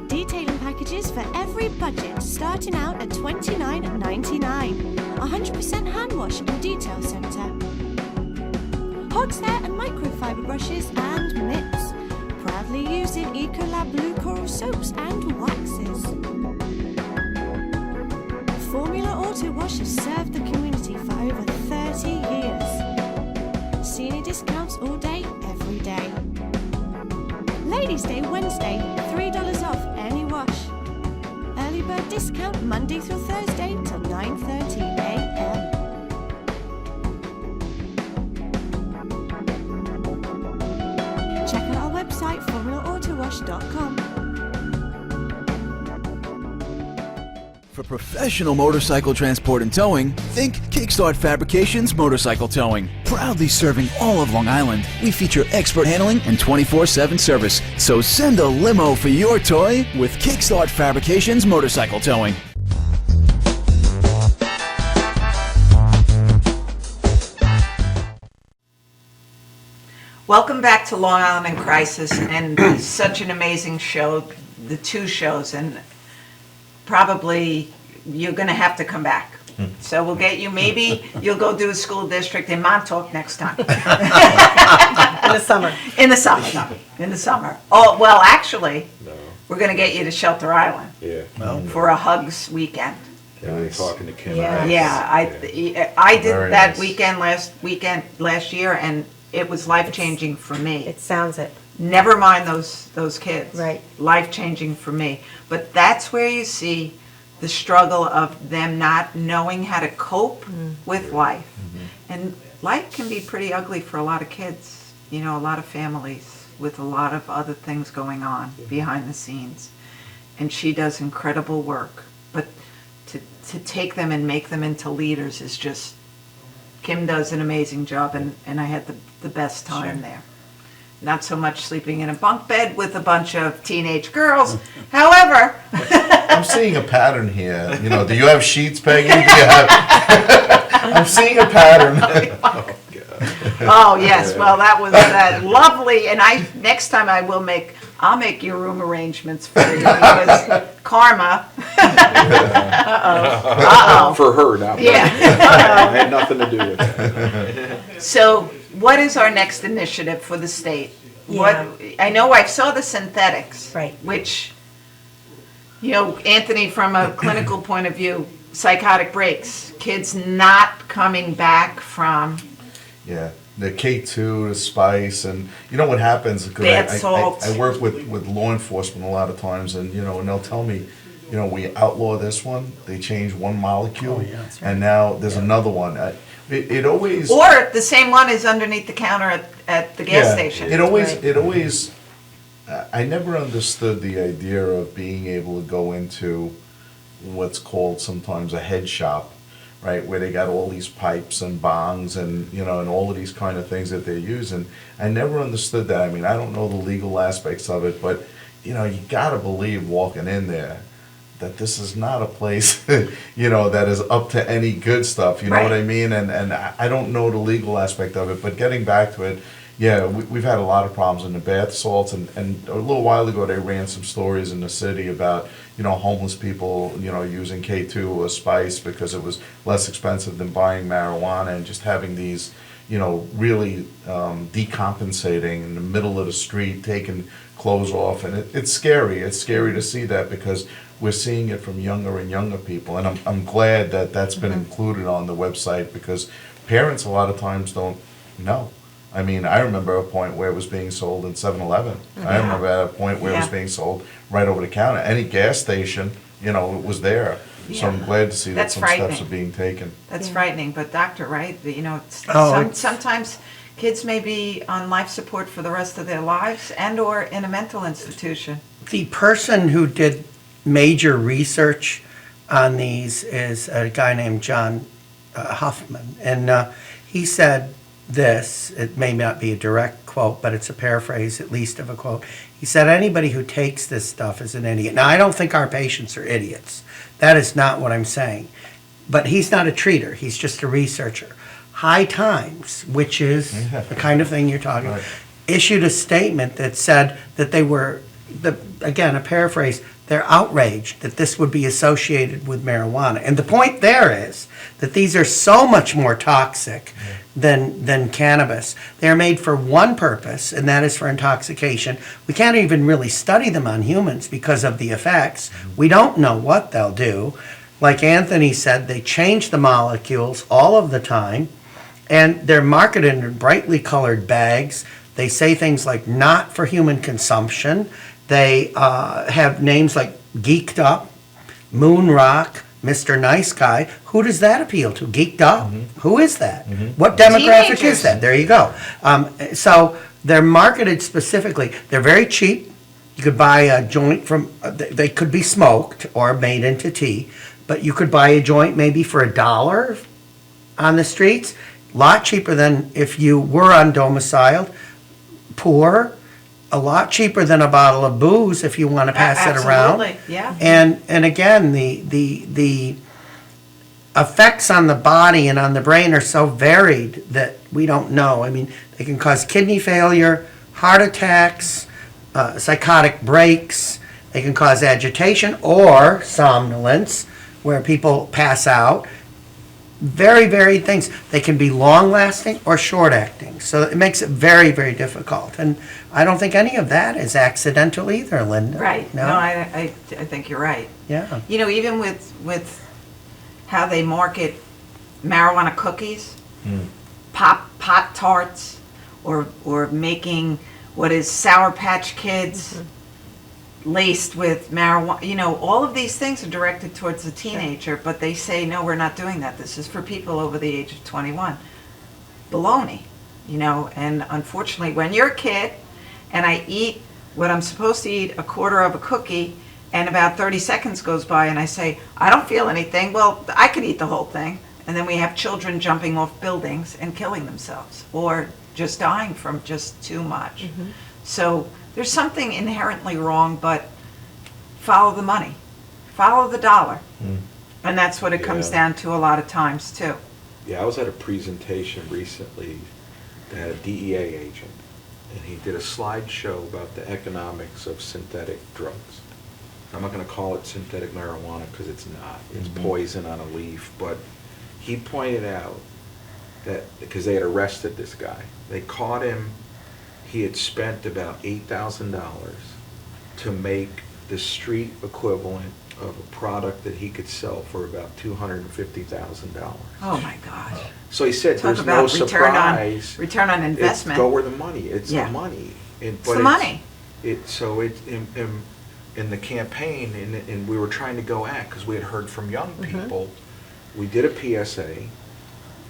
Detailing packages for every budget, starting out at $29.99. 100% hand wash and detail centre. Hogshair and microfiber brushes and mitts. Proudly using Ecolab Blue Coral soaps and waxes. Formula Auto Wash has served the community for over 30 years. Senior discounts all day, every day. Ladies' Day Wednesday, $3 off any wash. Early bird discount Monday through Thursday till 9:30 a.m. Check out our website, formulaautowash.com. For professional motorcycle transport and towing, think Kickstart Fabrications Motorcycle Towing. Proudly serving all of Long Island, we feature expert handling and 24/7 service. So send a limo for your toy with Kickstart Fabrications Motorcycle Towing. Welcome back to Long Island in Crisis, and such an amazing show, the two shows, and probably you're going to have to come back. So we'll get you, maybe you'll go do a school district in Montauk next time. In the summer. In the summer, no, in the summer. Oh, well, actually, we're going to get you to Shelter Island for a hugs weekend. Yeah, we're talking to Kim. Yeah, I did Very that nice. last year, and it was life-changing for me. It sounds it. Never mind those kids. Right. Life-changing for me. But that's where you see the struggle of them not knowing how to cope with life. And life can be pretty ugly for a lot of kids, a lot of families with a lot of other things going on behind the scenes. And she does incredible work. But to take them and make them into leaders is just, Kim does an amazing job, and I had the best time there. Not so much sleeping in a bunk bed with a bunch of teenage girls. However, I'm seeing a pattern here. Do you have sheets, Peggy? Do you have... I'm seeing a pattern. oh yes, well that was lovely. And next time I'll make your room arrangements for you because karma. For her, not me. Yeah. I had nothing to do with that. So, what is our next initiative for the state? Yeah. I know I saw the synthetics, Right. which, Anthony, from a clinical point of view, psychotic breaks, kids not coming back from Yeah, the K2, the spice, and what happens? 'Cause Bad salt. I work with law enforcement a lot of times, and and they'll tell me, we outlaw this one, they change one molecule, and now there's another one. It always or the same one is underneath the counter at the gas station. It always. I never understood the idea of being able to go into what's called sometimes a head shop, right, where they got all these pipes and bongs and and all of these kind of things that they're using. I never understood that. I mean, I don't know the legal aspects of it, but you gotta believe walking in there that this is not a place, that is up to any good stuff. You know what I mean? And I don't know the legal aspect of it, but getting back to it, we've had a lot of problems in the bath salts, and a little while ago they ran some stories in the city about homeless people using K2 or spice because it was less expensive than buying marijuana, and just having these really decompensating in the middle of the street, taking clothes off, and it's scary. It's scary to see that because we're seeing it from younger and younger people, and I'm glad that that's been included on the website because parents a lot of times don't know. I mean, I remember a point where it was being sold in 7-Eleven. I remember at a point where it was being sold right over the counter. Any gas station, it was there. So I'm glad to see that some steps are being taken. That's frightening, but doctor, right? Sometimes kids may be on life support for the rest of their lives and/or in a mental institution. The person who did major research on these is a guy named John Huffman, and he said this, it may not be a direct quote, but it's a paraphrase at least of a quote. He said, anybody who takes this stuff is an idiot. Now, I don't think our patients are idiots. That is not what I'm saying. But he's not a treater, he's just a researcher. High Times, which is the kind of thing you're talking about, issued a statement that said that they were, again, a paraphrase, they're outraged that this would be associated with marijuana. And the point there is that these are so much more toxic than cannabis. They're made for one purpose, and that is for intoxication. We can't even really study them on humans because of the effects. We don't know what they'll do. like Anthony said, they change the molecules all of the time, and they're marketed in brightly colored bags. They say things like not for human consumption. They have names like Geeked Up, Moon Rock, Mr. Nice Guy. Who does that appeal to? Geeked Up? Who is that? What demographic is that? There you go. So they're marketed specifically. They're very cheap. You could buy a joint from, they could be smoked or made into tea, but you could buy a joint maybe for $1 on the streets. A lot cheaper than if you were undomiciled, poor, a lot cheaper than a bottle of booze if you want to pass it around. Absolutely, yeah. And again, the effects on the body and on the brain are so varied that we don't know. I mean, they can cause kidney failure, heart attacks, psychotic breaks. They can cause agitation or somnolence, where people pass out. Very varied things. They can be long-lasting or short-acting. So it makes it very, very difficult. And I don't think any of that is accidental either, Linda. Right. No? No, I think you're right. Yeah. You know, even with how they market marijuana cookies, Pop Tarts, or making what is Sour Patch Kids laced with marijuana. You know, all of these things are directed towards the teenager, but they say, no, we're not doing that. This is for people over the age of 21. Baloney, you know, and unfortunately, when you're a kid and I eat what I'm supposed to eat, a quarter of a cookie, and about 30 seconds goes by and I say, I don't feel anything, well, I could eat the whole thing. And then we have children jumping off buildings and killing themselves, or just dying from just too much. So there's something inherently wrong, but follow the money, follow the dollar. And that's what it comes down to a lot of times too. Yeah, I was at a presentation recently that had a DEA agent, and he did a slideshow about the economics of synthetic drugs. I'm not going to call it synthetic marijuana because it's not. It's poison on a leaf, but he pointed out that because they had arrested this guy, they caught him. He had spent about $8,000 to make the street equivalent of a product that he could sell for about $250,000. Oh my gosh. So he said, Talk there's no about surprise. return on investment. It's go where the money. It's Yeah. the money. It's the money. So in the campaign, and we were trying to go at, because we had heard from young people, we did a PSA,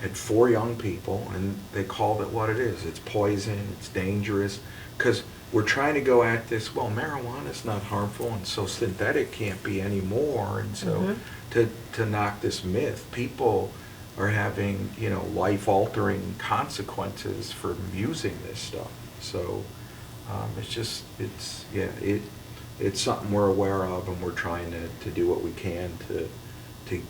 had 4 young people, and they called it what it is. It's poison, it's dangerous, because we're trying to go at this, well, marijuana's not harmful, and so synthetic can't be anymore, and so to knock this myth, people are having, you know, life-altering consequences for using this stuff. So it's something we're aware of, and we're trying to do what we can to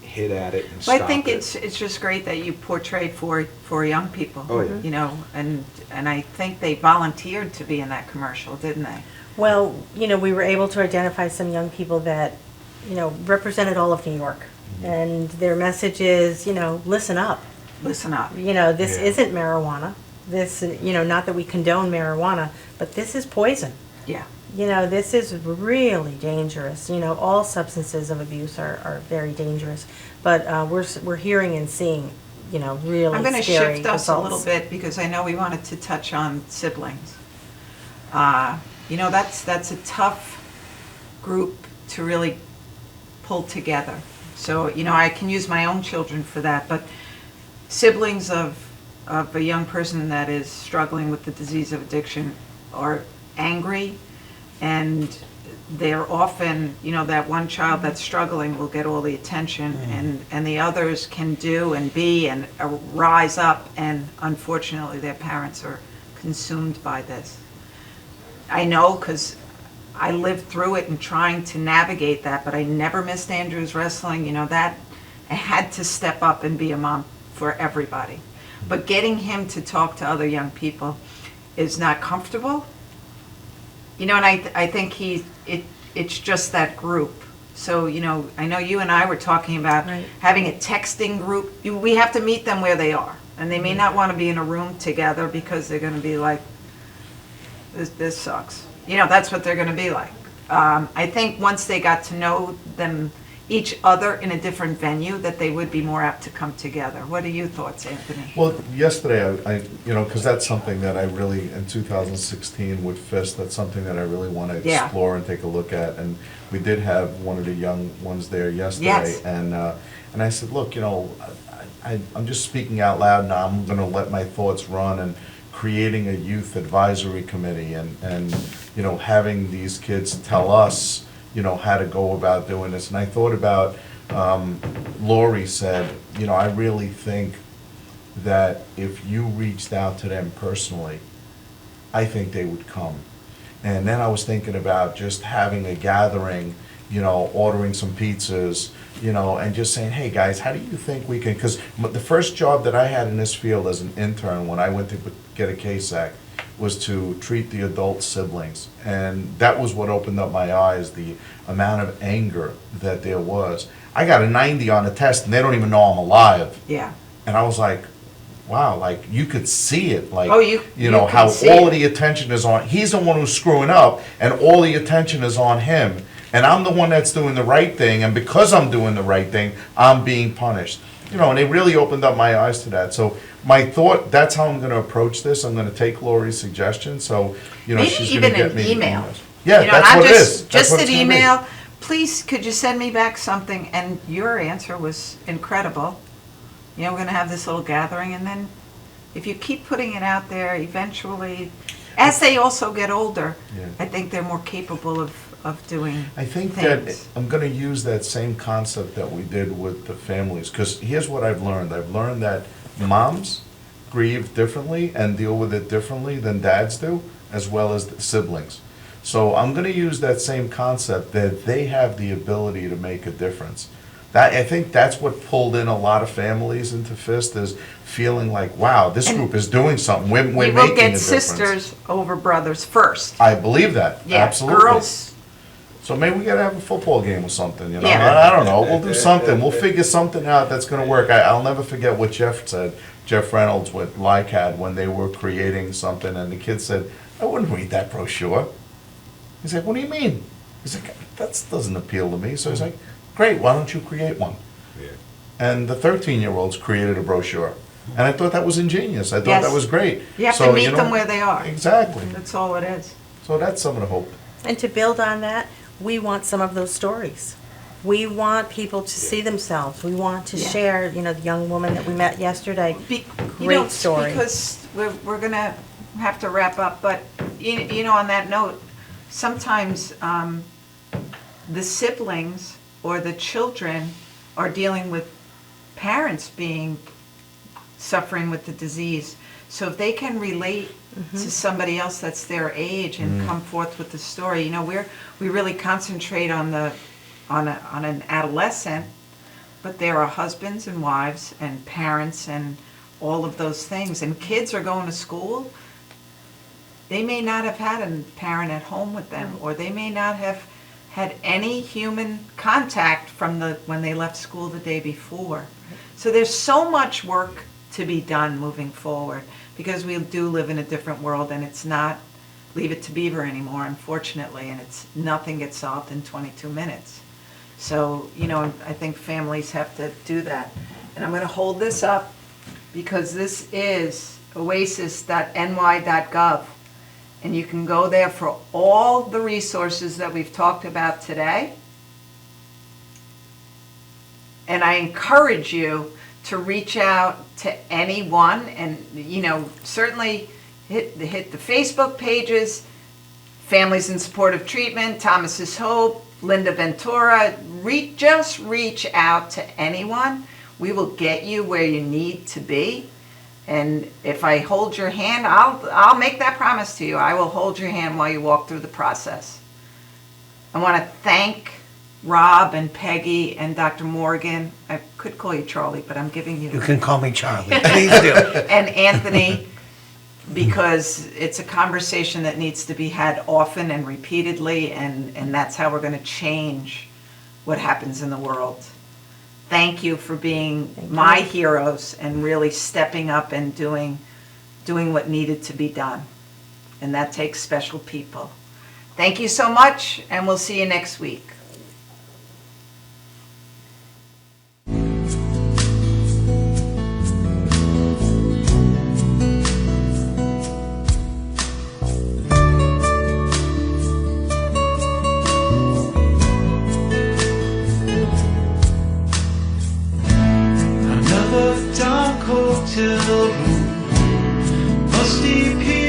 hit at it and stop it. Well, I think it's just great that you portray for young people. Oh, yeah. You know, and I think they volunteered to be in that commercial, didn't they? Well, you know, we were able to identify some young people that, you know, represented all of New York. And their message is, you know, listen up. Listen up. You know, this Yeah. isn't marijuana. This, you know, not that we condone marijuana, but this is poison. Yeah. You know, this is really dangerous. You know, all substances of abuse are very dangerous. But we're hearing and seeing, you know, really I'm going to scary shift us a little results. bit because I know we wanted to touch on siblings. You know, that's a tough group to really pull together. So, you know, I can use my own children for that, but siblings of a young person that is struggling with the disease of addiction are angry, and they're often, you know, that one child that's struggling will get all the attention, and the others can do and be and rise up, and unfortunately their parents are consumed by this. I know because I lived through it and trying to navigate that, but I never missed Andrew's wrestling. You know, that I had to step up and be a mom for everybody. But getting him to talk to other young people is not comfortable. You know, and I think it's just that group. So, you know, I know you and I were talking about having a texting group. We have to meet them where they are. And they may not want to be in a room together because they're going to be like, this sucks. You know, that's what they're going to be like. I think once they got to know them each other in a different venue, that they would be more apt to come together. What are your thoughts, Anthony? Well, yesterday, I because that's something that I really, in 2016 with FIST, that's something that I really want to Yeah. explore and take a look at. And we did have one of the young ones there yesterday. Yes. And I said, look, I'm just speaking out loud now. I'm going to let my thoughts run, and creating a youth advisory committee and having these kids tell us, how to go about doing this. And I thought about, Lori said, I really think that if you reached out to them personally, I think they would come. And then I was thinking about just having a gathering, ordering some pizzas, and just saying, hey, guys, how do you think we can, because the first job that I had in this field as an intern when I went to get a KSAC was to treat the adult siblings. And that was what opened up my eyes, the amount of anger that there was. I got a 90 on the test and they don't even know I'm alive. Yeah. And I was like, wow, like you could see it, like, Oh, you know, can how see all it. of the attention is on, he's the one who's screwing up and all the attention is on him. And I'm the one that's doing the right thing, and because I'm doing the right thing, I'm being punished. And it really opened up my eyes to that. So my thought, that's how I'm gonna approach this. I'm gonna take Lori's suggestion, so, Maybe she's even gonna get an me. email. Yeah, that's not what it is. That's just what an it's gonna be. email. Please, could you send me back something? And your answer was incredible. We're going to have this little gathering, and then if you keep putting it out there, eventually, as they also get older, Yeah. I think they're more capable of doing I think things. that I'm gonna use that same concept that we did with the families, because here's what I've learned. I've learned that moms grieve differently and deal with it differently than dads do, as well as the siblings. So I'm gonna use that same concept, that they have the ability to make a difference. I think that's what pulled in a lot of families into FIST, is feeling like, wow, this And group is doing something, we're We making will a get difference. sisters over brothers first. I believe that, Yeah, absolutely. girls. So maybe we gotta have a football game or something, Yeah. I don't know, we'll do something, we'll figure something out that's gonna work. I'll never forget what Jeff said, Jeff Reynolds with LICAD, when they were creating something, and the kid said, I wouldn't read that brochure. He's like, what do you mean? He's like, that doesn't appeal to me. So he's like, great, why don't you create one? Yeah. And the 13-year-olds created a brochure. And I thought that was ingenious. I thought Yes. that was great. You have So, to meet them where they are. Exactly. That's all it is. So that's some of the hope. And to build on that, we want some of those stories. We want people to see themselves. We want to Yeah. share, the young woman that we met yesterday. Great story. Because we're going to have to wrap up, but, on that note, sometimes the siblings or the children are dealing with parents suffering with the disease. So if they can relate to somebody else that's their age and come forth with the story, we really concentrate on an adolescent, but there are husbands and wives and parents and all of those things. And kids are going to school. They may not have had a parent at home with them, or they may not have had any human contact from when they left school the day before. So there's so much work to be done moving forward, because we do live in a different world, and it's not Leave It to Beaver anymore, unfortunately, and nothing gets solved in 22 minutes. So, I think families have to do that. And I'm going to hold this up because this is oasis.ny.gov. And you can go there for all the resources that we've talked about today. And I encourage you to reach out to anyone, and certainly hit the Facebook pages, Families in Support of Treatment, Thomas's Hope, Linda Ventura. Just reach out to anyone. We will get you where you need to be. And if I hold your hand, I'll make that promise to you. I will hold your hand while you walk through the process. I want to thank Rob and Peggy and Dr. Morgan. I could call you Charlie, but I'm giving you... You can call me Charlie, please do. And Anthony, because it's a conversation that needs to be had often and repeatedly, and that's how we're going to change what happens in the world. Thank you for being my heroes and really stepping up and doing what needed to be done. And that takes special people. Thank you so much, and we'll see you next week. Rusty Pete.